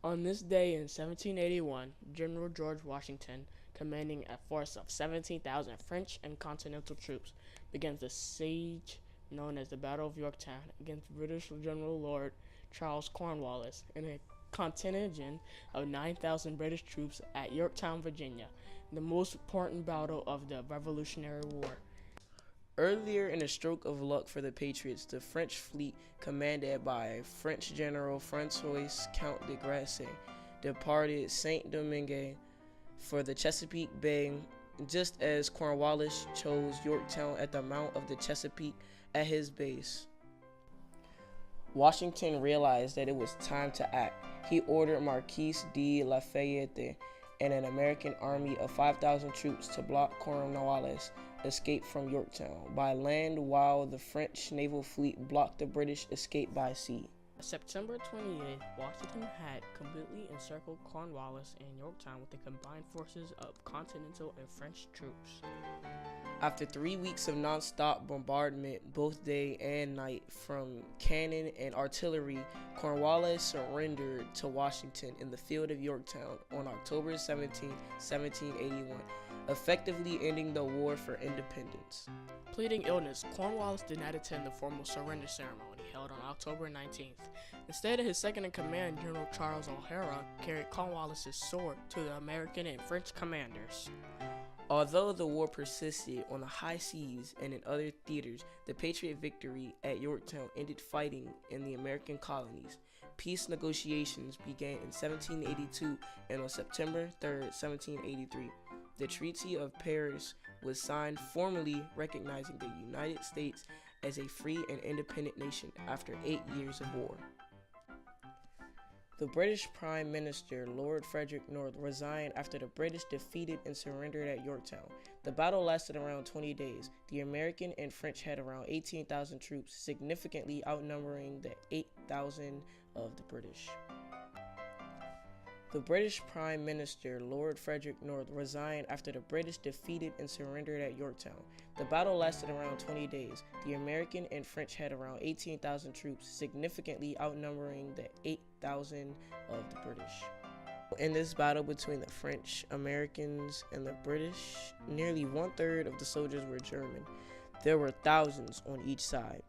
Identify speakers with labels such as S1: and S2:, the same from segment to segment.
S1: On this day in 1781, General George Washington, commanding a force of 17,000 French and Continental troops, began the siege known as the Battle of Yorktown against British General Lord Charles Cornwallis and a contingent of 9,000 British troops at Yorktown, Virginia, the most important battle of the Revolutionary War. Earlier, in a stroke of luck for the Patriots, the French fleet, commanded by French General Francois Count de Grasse, departed Saint-Domingue for the Chesapeake Bay, just as Cornwallis chose Yorktown at the mouth of the Chesapeake as his base. Washington realized that it was time to act. He ordered Marquis de Lafayette and an American army of 5,000 troops to block Cornwallis' escape from Yorktown by land, while the French naval fleet blocked the British escape by sea. September 28th, Washington had completely encircled Cornwallis and Yorktown with the combined forces of Continental and French troops. After 3 weeks of non-stop bombardment, both day and night, from cannon and artillery, Cornwallis surrendered to Washington in the field of Yorktown on October 17, 1781, effectively ending the war for independence. Pleading illness, Cornwallis did not attend the formal surrender ceremony held on October 19th. Instead, his second-in-command, General Charles O'Hara, carried Cornwallis' sword to the American and French commanders. Although the war persisted on the high seas and in other theaters, the Patriot victory at Yorktown ended fighting in the American colonies. Peace negotiations began in 1782, and on September 3, 1783, the Treaty of Paris was signed, formally recognizing the United States as a free and independent nation after 8 years of war. The British Prime Minister, Lord Frederick North, resigned after the British defeated and surrendered at Yorktown. The battle lasted around 20 days. The American and French had around 18,000 troops, significantly outnumbering the 8,000 of the British. The British Prime Minister, Lord Frederick North, resigned after the British defeated and surrendered at Yorktown. The battle lasted around 20 days. The American and French had around 18,000 troops, significantly outnumbering the 8,000 of the British. In this battle between the French, Americans, and the British, nearly one-third of the soldiers were German. There were thousands on each side.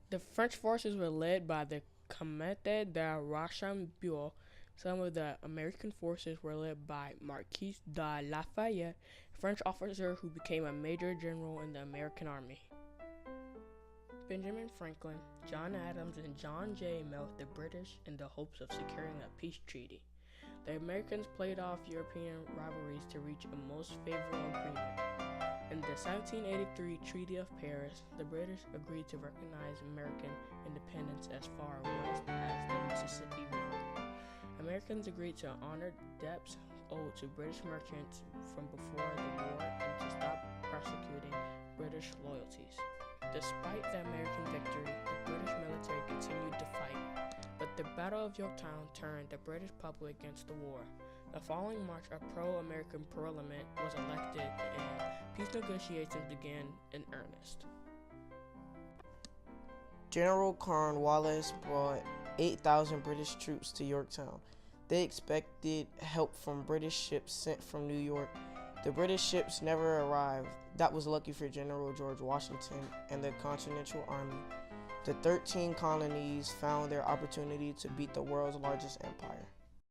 S1: The French forces were led by the Comte de Rochambeau. Some of the American forces were led by Marquis de Lafayette, a French officer who became a major general in the American army. Benjamin Franklin, John Adams, and John Jay met with the British in the hopes of securing a peace treaty. The Americans played off European rivalries to reach a most favorable agreement. In the 1783 Treaty of Paris, the British agreed to recognize American independence as far west as the Mississippi River. Americans agreed to honor debts owed to British merchants from before the war and to stop prosecuting British loyalties. Despite the American victory, the British military continued to fight, but the Battle of Yorktown turned the British public against the war. The following March, a pro-American parliament was elected and peace negotiations began in earnest. General Cornwallis brought 8,000 British troops to Yorktown. They expected help from British ships sent from New York. The British ships never arrived. That was lucky for General George Washington and the Continental Army. The 13 colonies found their opportunity to beat the world's largest empire.